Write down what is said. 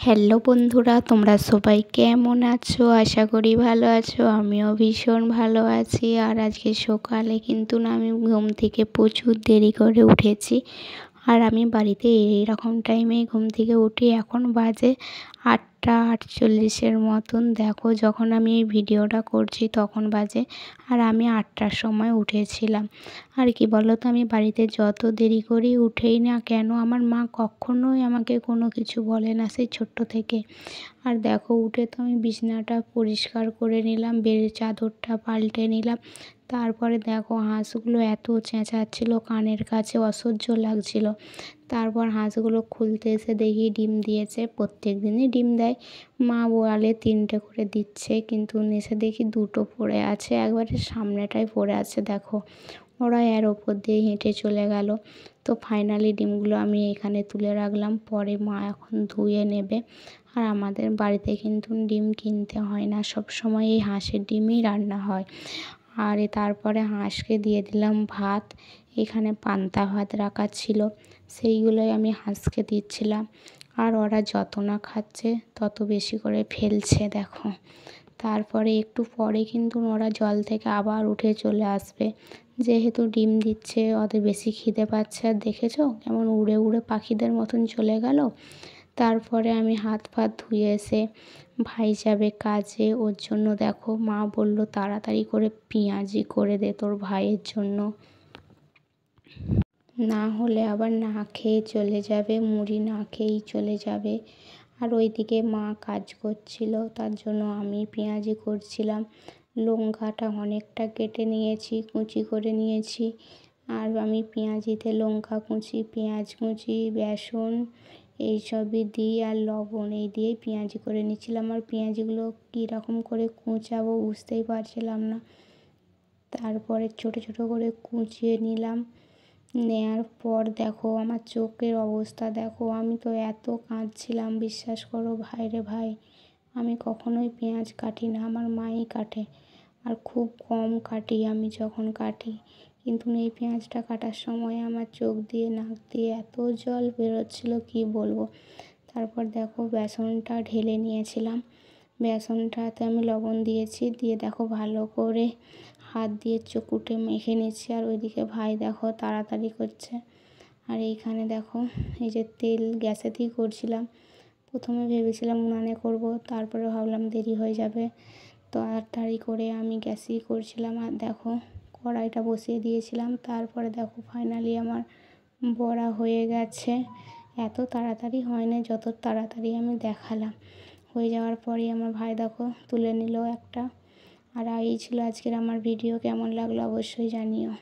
Hello বন্ধুরা, তোমরা সবাই কেমন আছো? আশা করি ভালো আছো। আমিও ভীষণ ভালো আছি। আর আজকে সকালে কিন্তু না আমি ঘুম থেকে প্রচুর দেরি করে উঠেছি। আর আমি বাড়িতে এইরকম টাইমেই ঘুম থেকে উঠি। এখন বাজে 8:48 মতন। দেখো, যখন আমি এই ভিডিওটা করছি তখন বাজে, আর আমি 8টার সময় উঠেছিলাম। আর কি বলো তো, আমি বাড়িতে যত দেরি করি উঠেই না কেন, আমার মা কখনোই আমাকে কোনো কিছু বলে না সেই ছোট্ট থেকে। আর দেখো, উঠে তো আমি বিছানাটা পরিষ্কার করে নিলাম, বেডের চাদরটা পাল্টে নিলাম। তারপরে দেখো, হাঁসগুলো এত চেঁচাচ্ছিল কানের কাছে, অসহ্য লাগছিল। তারপর হাঁসগুলো খুলতে এসে দেখি ডিম দিয়েছে। প্রত্যেক দিনই ডিম দেয়, মা বলে 3টে করে দিচ্ছে, কিন্তু এসে দেখি 2টো পড়ে আছে, একবারে সামনেটাই পড়ে আছে। দেখো, ওরা এর ওপর দিয়ে হেঁটে চলে গেল। তো ফাইনালি ডিমগুলো আমি এখানে তুলে রাখলাম, পরে মা এখন ধুয়ে নেবে। আর আমাদের বাড়িতে কিন্তু ডিম কিনতে হয় না, সব সময় এই হাঁসের ডিমই রান্না হয়। আর তারপরে হাঁসকে দিয়ে দিলাম ভাত। এখানে পান্তা ভাত রাখা ছিল, সেইগুলোই আমি হাঁসকে দিচ্ছিলাম। আর ওরা যত না খাচ্ছে তত বেশি করে ফেলছে দেখো। তারপরে একটু পরে কিন্তু ওরা জল থেকে আবার উঠে চলে আসবে, যেহেতু ডিম দিচ্ছে ওদের বেশি খিদে পাচ্ছে। আর দেখেছো কেমন উড়ে উড়ে পাখিদের মতন চলে গেল। তারপরে আমি হাত ফাত ধুয়ে এসে, ভাই যাবে কাজে, ওর জন্য দেখো মা বলল তাড়াতাড়ি করে পেঁয়াজি করে দে তোর ভাইয়ের জন্য, না হলে আবার না খেয়ে চলে যাবে, মুড়ি না খেয়েই চলে যাবে। আর ওইদিকে মা কাজ করছিল, তার জন্য আমি পেঁয়াজি করছিলাম। লঙ্কাটা অনেকটা কেটে নিয়েছি, কুচি করে নিয়েছি। আর আমি পেঁয়াজিতে লঙ্কা কুচি, পেঁয়াজ কুচি, বেসন এইসবই দিই, আর লবণ এই দিয়েই পেঁয়াজি করে নিচ্ছিলাম। আর পেঁয়াজিগুলো কীরকম করে কুচাবো বুঝতেই পারছিলাম না। তারপরে ছোট ছোট করে কুচিয়ে নিলাম। নেয়ার পর দেখো আমার চোখের অবস্থা দেখো, আমি তো এত কাঁদছিলাম, বিশ্বাস করো ভাই রে ভাই। আমি কখনোই পেঁয়াজ কাটি না, আমার মাই কাটে। আর খুব কম কাটি আমি যখন কাটি, কিন্তু এই পেঁয়াজটা কাটার সময় আমার চোখ দিয়ে নাক দিয়ে এত জল বেরোচ্ছিল কী বলবো। তারপর দেখো বেসনটা ঢেলে নিয়েছিলাম, বেসনটাতে আমি লবণ দিয়েছি, দিয়ে দেখো ভালো করে হাত দিয়ে চকুটে মেখে নিচ্ছি। আর ওইদিকে ভাই দেখো তাড়াতাড়ি করছে। আর এইখানে দেখো, এই যে তেল গ্যাসেতেই করছিলাম। প্রথমে ভেবেছিলাম উনানে করব, তারপরে ভাবলাম দেরি হয়ে যাবে, তো তাড়াতাড়ি করে আমি গ্যাসেই করছিলাম। আর দেখো কড়াইটা বসিয়ে দিয়েছিলাম। তারপরে দেখো ফাইনালি আমার বড়া হয়ে গেছে। এত তাড়াতাড়ি হয় না যত তাড়াতাড়ি আমি দেখালাম। হয়ে যাওয়ার পরেই আমার ভাই দেখো তুলে নিল একটা। আর এই ছিল আজকের আমার ভিডিও। কেমন লাগলো অবশ্যই জানিও।